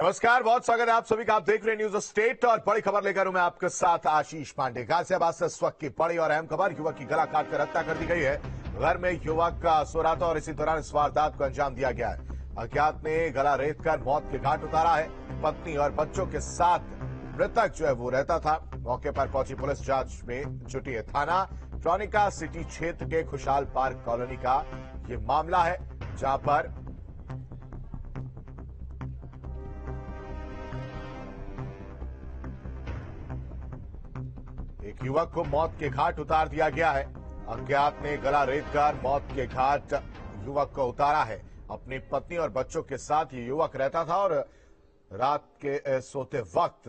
नमस्कार, बहुत स्वागत है आप सभी का। आप देख रहे हैं न्यूज स्टेट और बड़ी खबर लेकर हूं मैं आपके साथ आशीष पांडे। गाजियाबाद से इस वक्त की बड़ी और अहम खबर, युवक की गला काटकर हत्या कर दी गई है। घर में युवक का सो रहा था और इसी दौरान इस वारदात को अंजाम दिया गया है। अज्ञात ने गला रेतकर मौत के घाट उतारा है। पत्नी और बच्चों के साथ मृतक जो है वो रहता था। मौके पर पहुंची पुलिस जांच में जुटी है। थाना ट्रॉनिका सिटी क्षेत्र के खुशहाल पार्क कॉलोनी का ये मामला है, जहां पर एक युवक को मौत के घाट उतार दिया गया है। अज्ञात ने गला रेतकर मौत के घाट युवक को उतारा है। अपनी पत्नी और बच्चों के साथ ये युवक रहता था और रात के सोते वक्त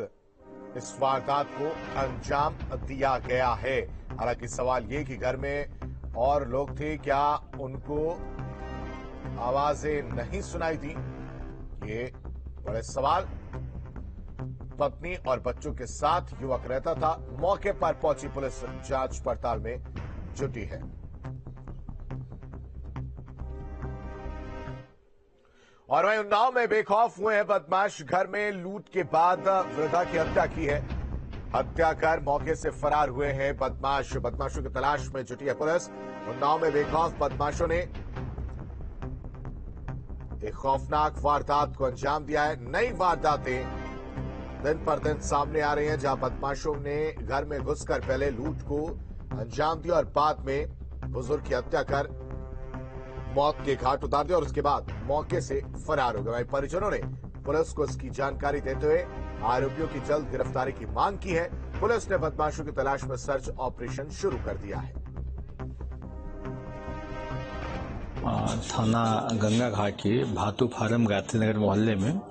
इस वारदात को अंजाम दिया गया है। हालांकि सवाल ये कि घर में और लोग थे, क्या उनको आवाजें नहीं सुनाई दी, ये बड़े सवाल। पत्नी और बच्चों के साथ युवक रहता था। मौके पर पहुंची पुलिस जांच पड़ताल में जुटी है। और वहीं उन्नाव में बेखौफ हुए हैं बदमाश। घर में लूट के बाद वृद्धा की हत्या की है। हत्या कर मौके से फरार हुए हैं बदमाश। बदमाशों की तलाश में जुटी है पुलिस। उन्नाव में बेखौफ बदमाशों ने एक खौफनाक वारदात को अंजाम दिया है। नई वारदातें दिन पर दिन सामने आ रही हैं, जहां बदमाशों ने घर में घुसकर पहले लूट को अंजाम दिया और बाद में बुजुर्ग की हत्या कर मौत के घाट उतार दिया और उसके बाद मौके से फरार हो गए। परिजनों ने पुलिस को इसकी जानकारी देते हुए आरोपियों की जल्द गिरफ्तारी की मांग की है। पुलिस ने बदमाशों की तलाश में सर्च ऑपरेशन शुरू कर दिया है। थाना गंगा घाट के भातू फार्म गायत्री नगर मोहल्ले में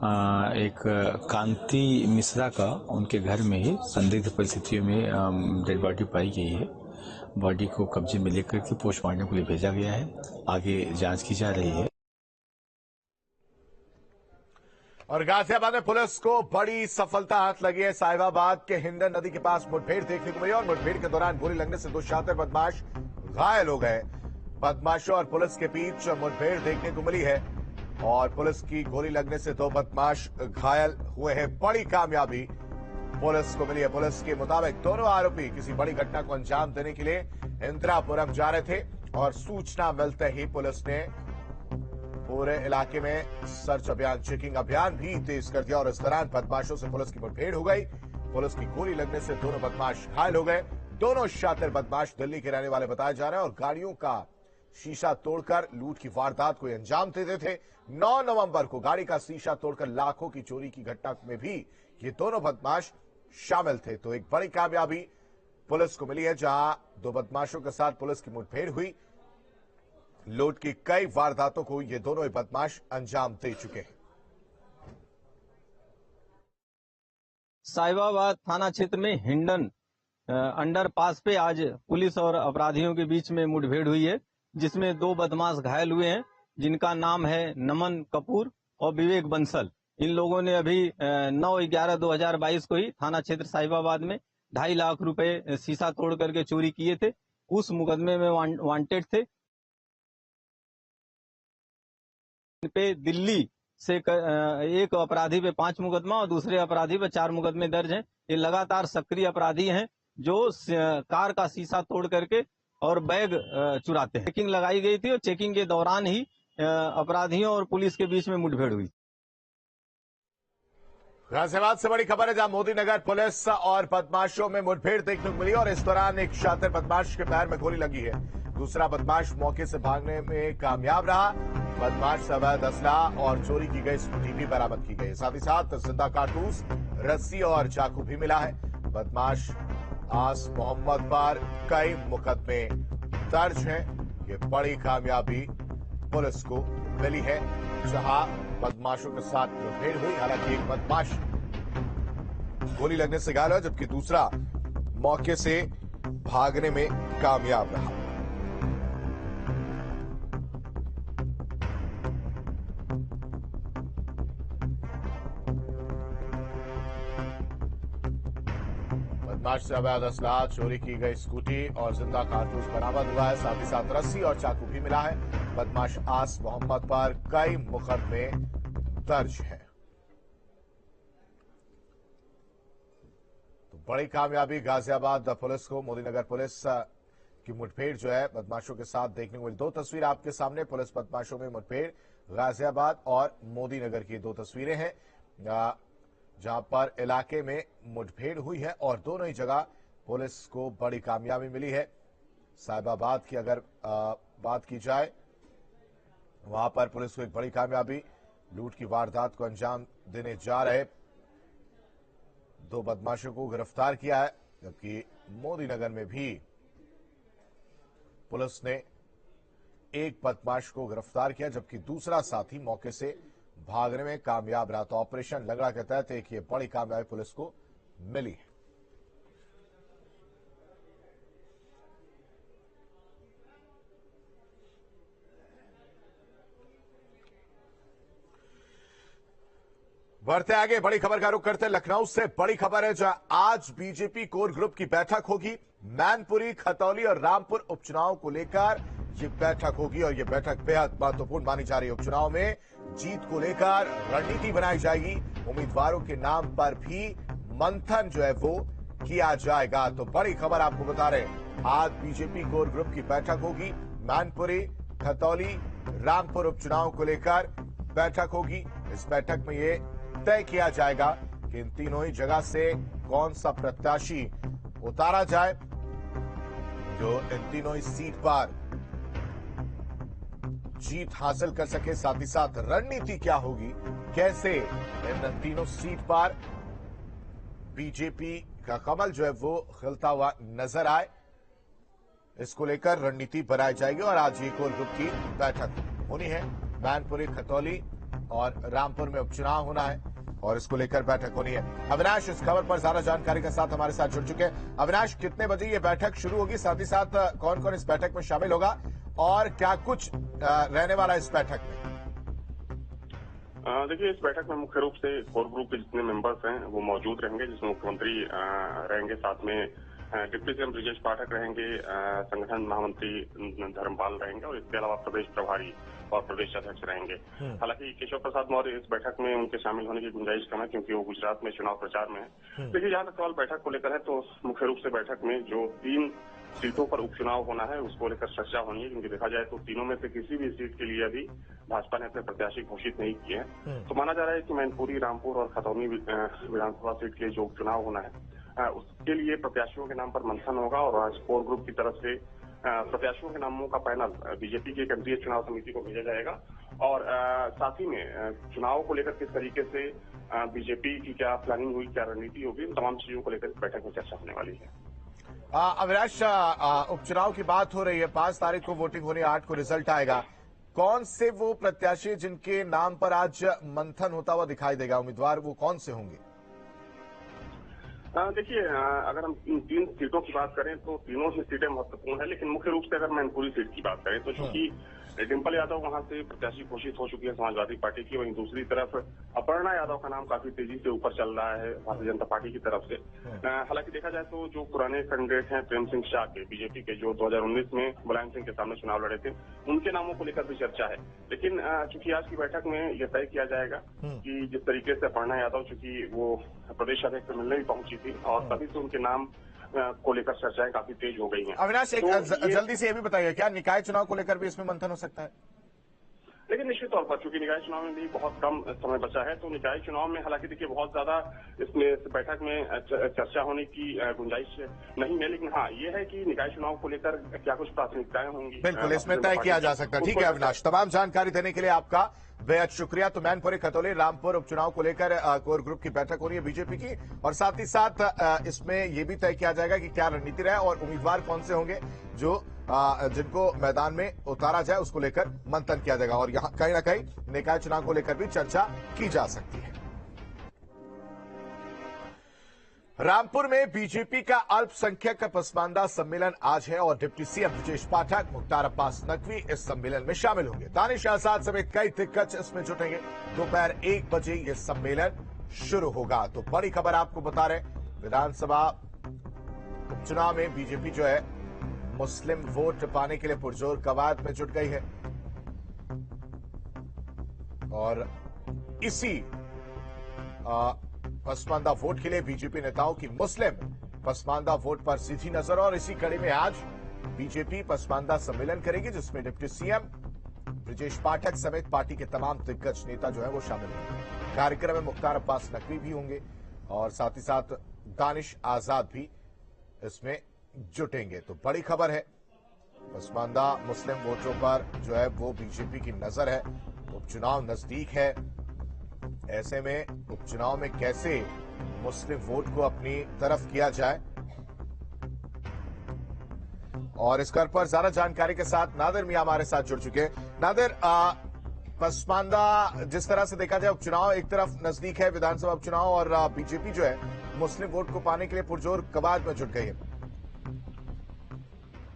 एक कांति मिश्रा का उनके घर में ही संदिग्ध परिस्थितियों में डेड बॉडी पाई गई है। बॉडी को कब्जे में लेकर के पोस्टमार्टम के लिए भेजा गया है। आगे जांच की जा रही है। और गाजियाबाद में पुलिस को बड़ी सफलता हाथ लगी है। साहिबाबाद के हिंडन नदी के पास मुठभेड़ देखने को मिली और मुठभेड़ के दौरान गोली लगने से दो शातिर बदमाश घायल हो गए। बदमाशों और पुलिस के बीच मुठभेड़ देखने को मिली है और पुलिस की गोली लगने से दो बदमाश घायल हुए हैं। बड़ी कामयाबी पुलिस को मिली है। पुलिस के मुताबिक दोनों आरोपी किसी बड़ी घटना को अंजाम देने के लिए इंदिरापुरम जा रहे थे और सूचना मिलते ही पुलिस ने पूरे इलाके में सर्च अभियान, चेकिंग अभियान भी तेज कर दिया और इस दौरान बदमाशों से पुलिस की मुठभेड़ हो गई। पुलिस की गोली लगने से दोनों बदमाश घायल हो गए। दोनों शातिर बदमाश दिल्ली के रहने वाले बताए जा रहे हैं और गाड़ियों का शीशा तोड़कर लूट की वारदात को अंजाम देते थे। 9 नवंबर को गाड़ी का शीशा तोड़कर लाखों की चोरी की घटना में भी ये दोनों बदमाश शामिल थे। तो एक बड़ी कामयाबी पुलिस को मिली है, जहां दो बदमाशों के साथ पुलिस की मुठभेड़ हुई। लूट की कई वारदातों को ये दोनों ही बदमाश अंजाम दे चुके हैं। साहिबाबाद थाना क्षेत्र में हिंडन अंडरपास पे आज पुलिस और अपराधियों के बीच में मुठभेड़ हुई है, जिसमें दो बदमाश घायल हुए हैं, जिनका नाम है नमन कपूर और विवेक बंसल। इन लोगों ने अभी 9/11/2022 को ही थाना क्षेत्र साहिबाबाद में 2.5 लाख रुपए शीशा तोड़ करके चोरी किए थे। उस मुकदमे में वांटेड थे। पे दिल्ली से एक अपराधी पे 5 मुकदमा और दूसरे अपराधी पे 4 मुकदमे दर्ज हैं। ये लगातार सक्रिय अपराधी हैं जो कार का शीशा तोड़ करके और बैग चुराते हैं। चेकिंग लगाई गई थी और चेकिंग के दौरान ही अपराधियों और पुलिस के बीच में मुठभेड़ हुई। गाजियाबाद से बड़ी खबर है, जहां मोदी नगर पुलिस और बदमाशों में मुठभेड़ देखने को मिली और इस दौरान एक शातिर बदमाश के पैर में गोली लगी है। दूसरा बदमाश मौके से भागने में कामयाब रहा। बदमाश से अवैध असलाह और चोरी की गई स्कूटी भी बरामद की गई। साथ ही साथ जिंदा कारतूस, रस्सी और चाकू भी मिला है। बदमाश आस मोहम्मद पर कई मुकदमे दर्ज हैं। ये बड़ी कामयाबी पुलिस को मिली है, जहां बदमाशों के साथ मुठभेड़ हुई। हालांकि एक बदमाश गोली लगने से घायल हुआ, जबकि दूसरा मौके से भागने में कामयाब रहा। बदमाश से अवैध असलाह, चोरी की गई स्कूटी और जिंदा कारतूस बरामद हुआ है। साथ ही साथ रस्सी और चाकू भी मिला है। बदमाश आस मोहम्मद पर कई मुकदमे दर्ज है। बड़ी कामयाबी गाजियाबाद पुलिस को। मोदीनगर पुलिस की मुठभेड़ जो है बदमाशों के साथ देखने को मिली। दो तस्वीर आपके सामने, पुलिस बदमाशों में मुठभेड़, गाजियाबाद और मोदीनगर की दो तस्वीरें हैं जहां पर इलाके में मुठभेड़ हुई है और दोनों ही जगह पुलिस को बड़ी कामयाबी मिली है। साहिबाबाद की अगर बात की जाए, वहां पर पुलिस को एक बड़ी कामयाबी, लूट की वारदात को अंजाम देने जा रहे दो बदमाशों को गिरफ्तार किया है। जबकि मोदीनगर में भी पुलिस ने एक बदमाश को गिरफ्तार किया, जबकि दूसरा साथी मौके से भागने में कामयाब रहा। तो ऑपरेशन लंगड़ा के तहत एक ये बड़ी कामयाबी पुलिस को मिली है। बढ़ते आगे, बड़ी खबर का रुख करते हैं लखनऊ से। बड़ी खबर है जहां आज बीजेपी कोर ग्रुप की बैठक होगी। मैनपुरी, खतौली और रामपुर उपचुनाव को लेकर ये बैठक होगी और ये बैठक बेहद महत्वपूर्ण मानी जा रही है। उपचुनाव में जीत को लेकर रणनीति बनाई जाएगी। उम्मीदवारों के नाम पर भी मंथन जो है वो किया जाएगा। तो बड़ी खबर आपको बता रहे हैं, आज बीजेपी कोर ग्रुप की बैठक होगी। मैनपुरी, खतौली, रामपुर उपचुनाव को लेकर बैठक होगी। इस बैठक में ये तय किया जाएगा कि इन तीनों ही जगह से कौन सा प्रत्याशी उतारा जाए जो इन तीनों ही सीट पर जीत हासिल कर सके। साथ ही साथ रणनीति क्या होगी, कैसे इन तीनों सीट पर बीजेपी का कमल जो है वो खिलता हुआ नजर आए, इसको लेकर रणनीति बनाई जाएगी। और आज ये कोर ग्रुप की बैठक होनी है। मैनपुरी, खतौली और रामपुर में उपचुनाव होना है और इसको लेकर बैठक होनी है। अविनाश इस खबर पर ज्यादा जानकारी के साथ हमारे साथ जुड़ चुके हैं। अविनाश, कितने बजे ये बैठक शुरू होगी, साथ ही साथ कौन कौन इस बैठक में शामिल होगा और क्या कुछ रहने वाला है इस बैठक में? देखिए, इस बैठक में मुख्य रूप से कोर ग्रुप के जितने मेंबर्स हैं वो मौजूद रहेंगे, जिसमें मुख्यमंत्री रहेंगे, साथ में डिप्टी सीएम ब्रजेश पाठक रहेंगे, संगठन महामंत्री धर्मपाल रहेंगे और इसके अलावा प्रदेश प्रभारी और प्रदेश अध्यक्ष रहेंगे। हालांकि केशव प्रसाद मौर्य इस बैठक में उनके शामिल होने की गुंजाइश कम है क्योंकि वो गुजरात में चुनाव प्रचार में है। देखिए, जहां तक सवाल बैठक को लेकर है तो मुख्य रूप से बैठक में जो 3 सीटों पर उपचुनाव होना है उसको लेकर चर्चा होनी है, क्योंकि देखा जाए तो तीनों में से किसी भी सीट के लिए अभी भाजपा ने अपने प्रत्याशी घोषित नहीं किए हैं। तो माना जा रहा है कि मैनपुरी, रामपुर और खतौनी विधानसभा सीट के लिए जो उपचुनाव होना है उसके लिए प्रत्याशियों के नाम पर मंथन होगा और आज कोर ग्रुप की तरफ से प्रत्याशियों के नामों का पैनल बीजेपी की केंद्रीय चुनाव समिति को भेजा जाएगा। और साथ ही में चुनाव को लेकर किस तरीके से बीजेपी की क्या प्लानिंग हुई, क्या रणनीति होगी, इन तमाम चीजों को लेकर इस बैठक में चर्चा होने वाली है। अविनाश, उपचुनाव की बात हो रही है, 5 तारीख को वोटिंग होनी, 8 को रिजल्ट आएगा। कौन से वो प्रत्याशी जिनके नाम पर आज मंथन होता हुआ दिखाई देगा, उम्मीदवार वो कौन से होंगे? देखिए, अगर हम इन 3 सीटों की बात करें तो तीनों ही सीटें महत्वपूर्ण है, लेकिन मुख्य रूप से अगर मैनपुरी सीट की बात करें तो चूंकि डिम्पल यादव वहां से प्रत्याशी घोषित हो चुकी है समाजवादी पार्टी की, वहीं दूसरी तरफ अपर्णा यादव का नाम काफी तेजी से ऊपर चल रहा है भारतीय जनता पार्टी की तरफ से। हालांकि देखा जाए तो जो पुराने कैंडिडेट हैं प्रेम सिंह शाह के, बीजेपी के, जो 2019 में मुलायम सिंह के सामने चुनाव लड़े थे, उनके नामों को लेकर भी चर्चा है। लेकिन चूंकि आज की बैठक में यह तय किया जाएगा कि जिस तरीके से अपर्णा यादव, चूंकि वो प्रदेश अध्यक्ष से मिलने भी पहुंची थी और तभी से उनके नाम को लेकर चर्चाएं काफी तेज हो गई हैं। अविनाश, एक जल्दी से ये भी बताइए, क्या निकाय चुनाव को लेकर भी इसमें मंथन हो सकता है? लेकिन निश्चित तौर पर चूंकि निकाय चुनाव में भी बहुत कम समय बचा है, तो निकाय चुनाव में हालांकि देखिए बहुत ज्यादा इसमें इस बैठक में चर्चा होने की गुंजाइश नहीं है। लेकिन हाँ, ये है कि निकाय चुनाव को लेकर क्या कुछ प्राथमिकताएं होंगी, बिल्कुल इसमें तय किया जा सकता है। ठीक है अविनाश, तमाम जानकारी देने के लिए आपका बेहद शुक्रिया। तो मैनपुरी, खतौली, रामपुर उपचुनाव को लेकर कोर ग्रुप की बैठक हो रही है बीजेपी की, और साथ ही साथ इसमें यह भी तय किया जाएगा कि क्या रणनीति रहे और उम्मीदवार कौन से होंगे जो जिनको मैदान में उतारा जाए, उसको लेकर मंथन किया जाएगा। और यहां कहीं ना कहीं निकाय चुनाव को लेकर भी चर्चा की जा सकती है। रामपुर में बीजेपी का अल्पसंख्यक पसमानदा सम्मेलन आज है और डिप्टी सीएम ब्रजेश पाठक, मुख्तार अब्बास नकवी इस सम्मेलन में शामिल होंगे। दानिश आजाद समेत कई दिग्गज इसमें जुटेंगे। दोपहर 1 बजे यह सम्मेलन शुरू होगा। तो बड़ी खबर आपको बता रहे, विधानसभा उपचुनाव में बीजेपी जो है मुस्लिम वोट पाने के लिए पुरजोर कवायद में जुट गई है और इसी पसमानदा वोट के लिए बीजेपी नेताओं की मुस्लिम पसमानदा वोट पर सीधी नजर। और इसी कड़ी में आज बीजेपी पसमानदा सम्मेलन करेगी, जिसमें डिप्टी सीएम ब्रजेश पाठक समेत पार्टी के तमाम दिग्गज नेता जो है वो शामिल होंगे। कार्यक्रम में मुख्तार अब्बास नकवी भी होंगे और साथ ही साथ दानिश आजाद भी इसमें जुटेंगे। तो बड़ी खबर है, पसमानदा मुस्लिम वोटरों पर जो है वो बीजेपी की नजर है। उपचुनाव नजदीक है, ऐसे में उपचुनाव में कैसे मुस्लिम वोट को अपनी तरफ किया जाए, और इस पर ज्यादा जानकारी के साथ नादिर मियां हमारे साथ जुड़ चुके हैं। नादिर, पसमानदा जिस तरह से देखा जाए उपचुनाव एक तरफ नजदीक है, विधानसभा उपचुनाव, और बीजेपी जो है मुस्लिम वोट को पाने के लिए पुरजोर कवायद में जुट गई है।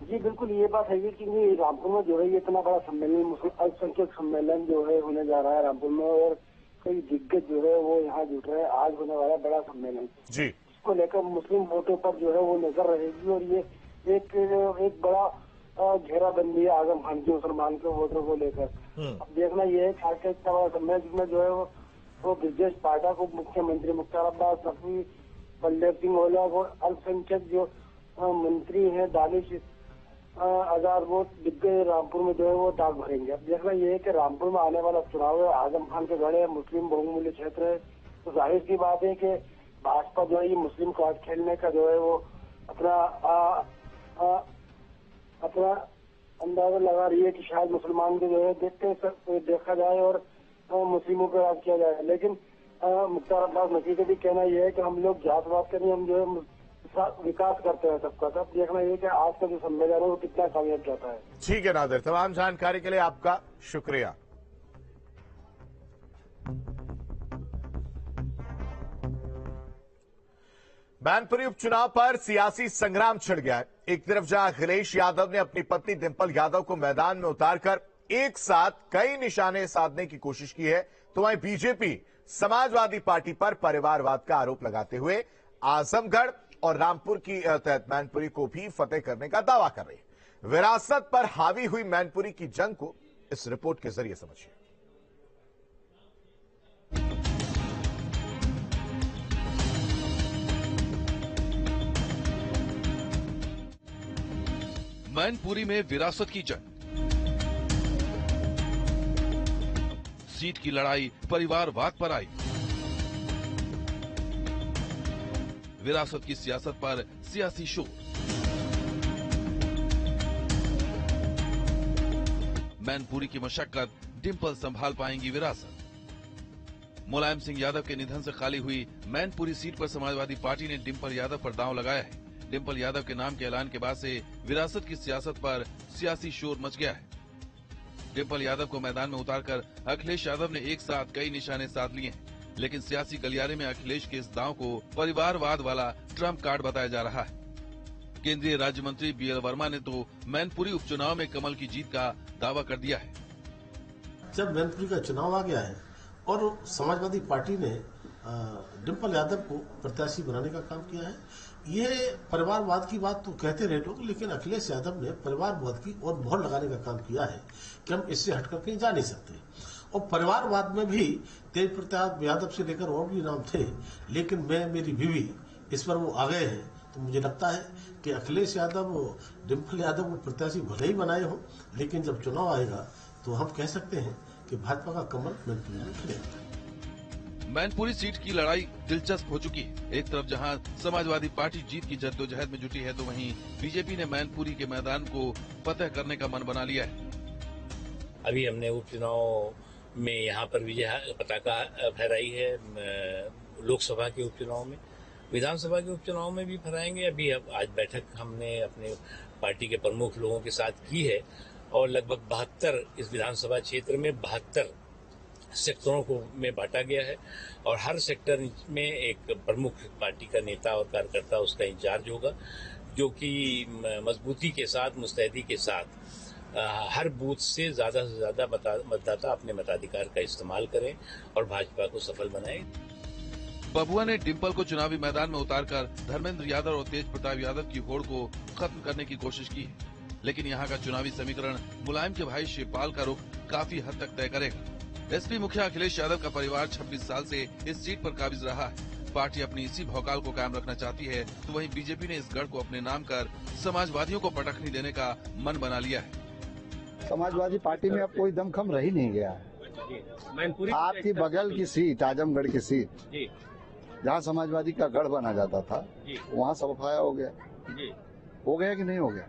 जी बिल्कुल, ये बात है कि रामपुर में जो है ये इतना बड़ा सम्मेलन, मुस्लिम अल्पसंख्यक सम्मेलन जो है होने जा रहा है रामपुर में, और कई दिग्गज जो है वो यहाँ जुट रहे हैं। आज होने वाला बड़ा सम्मेलन जी, इसको लेकर मुस्लिम वोटों पर जो है वो नजर रहेगी, और ये एक बड़ा घेराबंदी है आजम खान की मुसलमान के वोटरों को लेकर। अब देखना यह है कि आज का इतना बड़ा सम्मेलन जिसमें जो है वो ब्रजेश पाठक, उप मुख्यमंत्री मुख्तार अब्बास नकवी, बलदेव सिंह ओलग और अल्पसंख्यक जो मंत्री हैं दानिश आजाद, वो दिग्गज रामपुर में जो है वो दाग भरेंगे। अब देखना यह है कि रामपुर में आने वाला चुनाव है, आजम खान के गढ़ है, मुस्लिम बहुमूल्य क्षेत्र है, तो जाहिर सी बात है कि भाजपा जो है ये मुस्लिम कार्ड खेलने का जो है वो अपना अंदाजा लगा रही है कि शायद मुसलमान को जो है देखा जाए और मुस्लिमों पर राज किया जाए। लेकिन मुख्तार अब्बास नकवी का भी कहना यह है कि हम लोग जातवाद के लिए हम जो है विकास करते हैं सबका। सब देखना यह कि आज का जो सम्मेलन है वो कितना कामयाब जाता है। ठीक है नादिर, तमाम जानकारी के लिए आपका शुक्रिया। मैनपुरी उपचुनाव पर सियासी संग्राम छिड़ गया है। एक तरफ जहां अखिलेश यादव ने अपनी पत्नी डिंपल यादव को मैदान में उतारकर एक साथ कई निशाने साधने की कोशिश की है, तो वहीं बीजेपी समाजवादी पार्टी पर परिवारवाद का आरोप लगाते हुए आजमगढ़ और रामपुर की तहत मैनपुरी को भी फतेह करने का दावा कर रही है। विरासत पर हावी हुई मैनपुरी की जंग को इस रिपोर्ट के जरिए समझिए। मैनपुरी में विरासत की जंग, सीट की लड़ाई परिवारवाद पर आई। विरासत की सियासत पर सियासी शोर। मैनपुरी की मशक्कत, डिंपल संभाल पाएंगी विरासत। मुलायम सिंह यादव के निधन से खाली हुई मैनपुरी सीट पर समाजवादी पार्टी ने डिंपल यादव पर दांव लगाया है। डिंपल यादव के नाम के ऐलान के बाद से विरासत की सियासत पर सियासी शोर मच गया है। डिंपल यादव को मैदान में उतारकर अखिलेश यादव ने एक साथ कई निशाने साध लिए हैं, लेकिन सियासी गलियारे में अखिलेश के इस दांव को परिवारवाद वाला ट्रम्प कार्ड बताया जा रहा है। केंद्रीय राज्य मंत्री बीएल वर्मा ने तो मैनपुरी उपचुनाव में कमल की जीत का दावा कर दिया है। जब मैनपुरी का चुनाव आ गया है और समाजवादी पार्टी ने डिंपल यादव को प्रत्याशी बनाने का काम किया है, ये परिवारवाद की बात तो कहते रहे लोग, लेकिन अखिलेश यादव ने परिवारवाद की और मोहर लगाने का काम किया है कि हम इससे हटकर कहीं जा नहीं सकते। और परिवारवाद में भी तेज प्रताप यादव से लेकर और भी नाम थे, लेकिन मेरी बीवी इस पर वो आ गए हैं। तो मुझे लगता है कि अखिलेश यादव डिंपल यादव को प्रत्याशी भले ही बनाए हो, लेकिन जब चुनाव आएगा तो हम कह सकते हैं कि भाजपा का कमल मैनपुरी में खिलेगा। मैनपुरी सीट की लड़ाई दिलचस्प हो चुकी है। एक तरफ जहां समाजवादी पार्टी जीत की जद्दोजहद में जुटी है, तो वहीं बीजेपी ने मैनपुरी के मैदान को फतेह करने का मन बना लिया है। अभी हमने उपचुनाव में यहाँ पर विजय पताका फहराई है, लोकसभा के उपचुनाव में, विधानसभा के उपचुनाव में भी फहराएंगे। अभी आज बैठक हमने अपने पार्टी के प्रमुख लोगों के साथ की है और लगभग 72 इस विधानसभा क्षेत्र में 72 सेक्टरों को में बांटा गया है और हर सेक्टर में एक प्रमुख पार्टी का नेता और कार्यकर्ता उसका इंचार्ज होगा, जो कि मजबूती के साथ, मुस्तैदी के साथ हर बूथ से ज्यादा मतदाता अपने मताधिकार का इस्तेमाल करें और भाजपा को सफल बनाएं। बबुआ ने डिंपल को चुनावी मैदान में उतारकर धर्मेंद्र यादव और तेज प्रताप यादव की होड़ को खत्म करने की कोशिश की है, लेकिन यहाँ का चुनावी समीकरण मुलायम के भाई शिवपाल का रुख काफी हद तक तय करेगा। एसपी मुखिया अखिलेश यादव का परिवार 26 साल से इस सीट पर काबिज रहा है। पार्टी अपनी इसी भौकाल को कायम रखना चाहती है, तो वहीं बीजेपी ने इस गढ़ को अपने नाम कर समाजवादियों को पटखनी देने का मन बना लिया है। समाजवादी पार्टी में अब कोई दमखम रह ही नहीं गया है। आपकी बगल की सीट, आजमगढ़ की सीट, जहाँ समाजवादी का गढ़ बना जाता था, वहाँ सफाया हो गया। हो गया कि नहीं हो गया?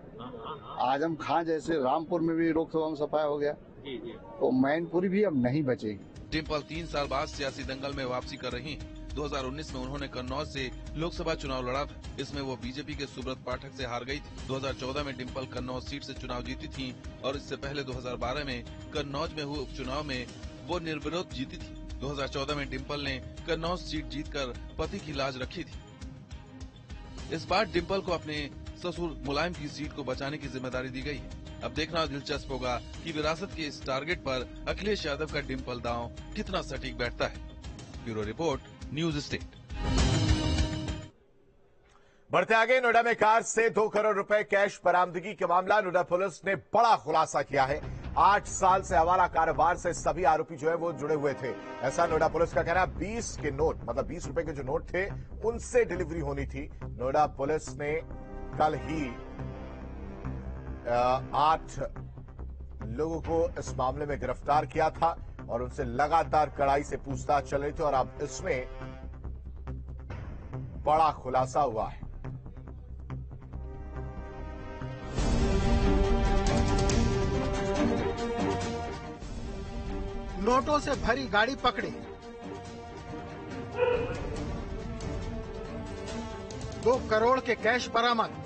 आजम खां जैसे रामपुर में भी लोकसभा में सफाया हो गया, तो मैनपुरी भी अब नहीं बचेगी। डिम्पल 3 साल बाद सियासी दंगल में वापसी कर रही हैं। 2019 में उन्होंने कन्नौज से लोकसभा चुनाव लड़ा था। इसमें वो बीजेपी के सुब्रत पाठक से हार गई थी। 2014 में डिम्पल कन्नौज सीट से चुनाव जीती थी और इससे पहले 2012 में कन्नौज में हुए उपचुनाव में वो निर्विरोध जीती थी। 2014 में डिम्पल ने कन्नौज सीट जीतकर पति की लाज रखी थी। इस बार डिम्पल को अपने ससुर मुलायम की सीट को बचाने की जिम्मेदारी दी गई है। अब देखना दिलचस्प होगा कि विरासत के इस टारगेट पर अखिलेश यादव का डिम्पल दांव कितना सटीक बैठता है। Bureau report, news state. बढ़ते आगे, नोएडा में कार से 2 करोड़ रुपए कैश बरामदगी के मामला। नोएडा पुलिस ने बड़ा खुलासा किया है। 8 साल से हवाला कारोबार से सभी आरोपी जो है वो जुड़े हुए थे, ऐसा नोएडा पुलिस का कहना है। 20 के नोट, मतलब 20 रुपए के जो नोट थे, उनसे डिलीवरी होनी थी। नोएडा पुलिस ने कल ही 8 लोगों को इस मामले में गिरफ्तार किया था और उनसे लगातार कड़ाई से पूछताछ चल रही थी और अब इसमें बड़ा खुलासा हुआ है। नोटों से भरी गाड़ी पकड़ी, 2 करोड़ के कैश बरामद।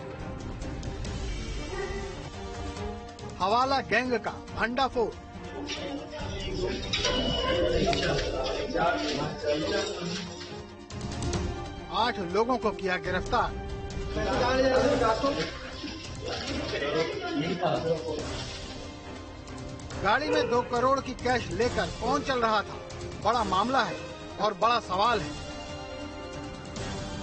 हवाला गैंग का भंडाफोड़। 8 लोगों को किया गिरफ्तार। गाड़ी में 2 करोड़ की कैश लेकर कौन चल रहा था? बड़ा मामला है और बड़ा सवाल है।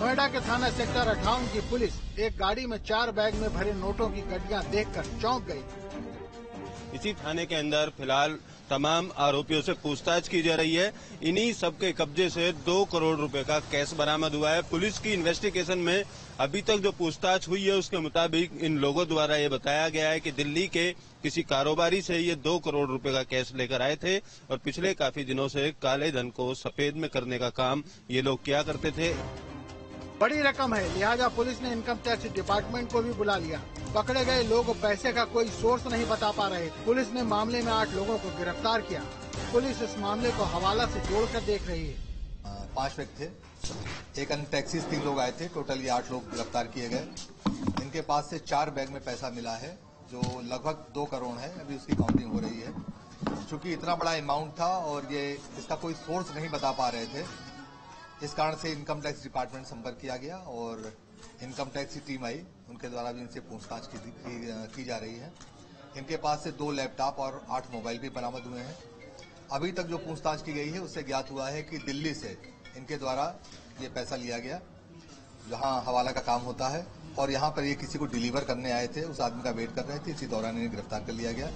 नोएडा के थाना सेक्टर 58 की पुलिस एक गाड़ी में 4 बैग में भरे नोटों की गड्डियां देखकर चौंक गई। इसी थाने के अंदर फिलहाल तमाम आरोपियों से पूछताछ की जा रही है। इन्हीं सबके कब्जे से 2 करोड़ रुपए का कैश बरामद हुआ है। पुलिस की इन्वेस्टिगेशन में अभी तक जो पूछताछ हुई है उसके मुताबिक इन लोगों द्वारा ये बताया गया है कि दिल्ली के किसी कारोबारी से ये 2 करोड़ रुपए का कैश लेकर आए थे और पिछले काफी दिनों से काले धन को सफेद में करने का काम ये लोग किया करते थे। बड़ी रकम है, लिहाजा पुलिस ने इनकम टैक्स डिपार्टमेंट को भी बुला लिया। पकड़े गए लोग पैसे का कोई सोर्स नहीं बता पा रहे। पुलिस ने मामले में 8 लोगों को गिरफ्तार किया। पुलिस इस मामले को हवाला से जोड़कर देख रही है। 5 व्यक्ति थे, एक अन्य टैक्सी 3 लोग आए थे, टोटल ये 8 लोग गिरफ्तार किए गए। इनके पास से 4 बैग में पैसा मिला है जो लगभग 2 करोड़ है। अभी उसकी काउंटिंग हो रही है। चूंकि इतना बड़ा अमाउंट था और ये इसका कोई सोर्स नहीं बता पा रहे थे, इस कारण से इनकम टैक्स डिपार्टमेंट संपर्क किया गया और इनकम टैक्स की टीम आई। उनके द्वारा भी इनसे पूछताछ की जा रही है। इनके पास से 2 लैपटॉप और 8 मोबाइल भी बरामद हुए हैं। अभी तक जो पूछताछ की गई है उससे ज्ञात हुआ है कि दिल्ली से इनके द्वारा ये पैसा लिया गया, जहां हवाला का काम होता है, और यहां पर ये किसी को डिलीवर करने आए थे। उस आदमी का वेट कर रहे थे, इसी दौरान इन्हें गिरफ्तार कर लिया गया।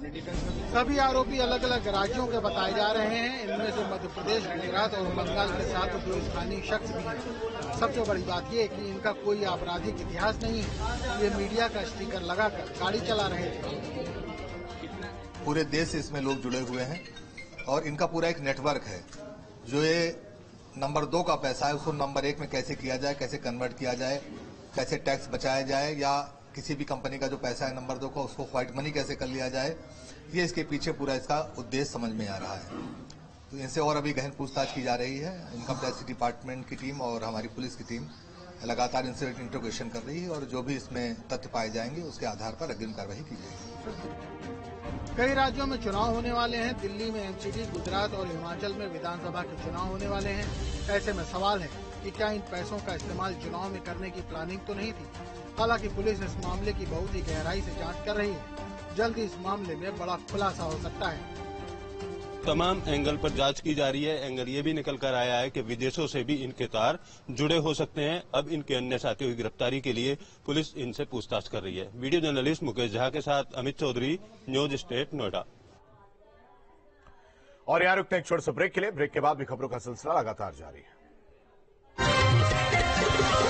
सभी आरोपी अलग अलग राज्यों के बताए जा रहे हैं। इनमें से मध्य प्रदेश, गुजरात और बंगाल के साथ 2 स्थानीय शख्स भी हैं। सबसे बड़ी बात यह कि इनका कोई आपराधिक इतिहास नहीं है। ये मीडिया का स्टिकर लगाकर गाड़ी चला रहे थे। पूरे देश से इसमें लोग जुड़े हुए हैं और इनका पूरा एक नेटवर्क है। जो ये नंबर 2 का पैसा है उसको नंबर 1 में कैसे किया जाए, कैसे कन्वर्ट किया जाए, कैसे टैक्स बचाया जाए, या किसी भी कंपनी का जो पैसा है नंबर 2 का उसको व्हाइट मनी कैसे कर लिया जाए, ये इसके पीछे पूरा इसका उद्देश्य समझ में आ रहा है। तो इनसे और अभी गहन पूछताछ की जा रही है। इनकम टैक्स डिपार्टमेंट की टीम और हमारी पुलिस की टीम लगातार इनसे इंट्रोगेशन कर रही है और जो भी इसमें तथ्य पाए जाएंगे उसके आधार पर अग्रिम कार्रवाई की जाएगी। कई राज्यों में चुनाव होने वाले हैं। दिल्ली में एमसीडी, गुजरात और हिमाचल में विधानसभा के चुनाव होने वाले हैं। ऐसे में सवाल है कि क्या इन पैसों का इस्तेमाल चुनाव में करने की प्लानिंग तो नहीं थी। हालांकि पुलिस इस मामले की बहुत ही गहराई से जांच कर रही है। जल्द ही इस मामले में बड़ा खुलासा हो सकता है। तमाम एंगल पर जांच की जा रही है। एंगल ये भी निकल कर आया है कि विदेशों से भी इनके तार जुड़े हो सकते हैं। अब इनके अन्य साथियों की गिरफ्तारी के लिए पुलिस इनसे पूछताछ कर रही है। वीडियो जर्नलिस्ट मुकेश झा के साथ अमित चौधरी, न्यूज स्टेट, नोएडा। और यहाँ रुकते हैं एक छोटे से ब्रेक के लिए। ब्रेक के बाद भी खबरों का सिलसिला लगातार जारी है। है।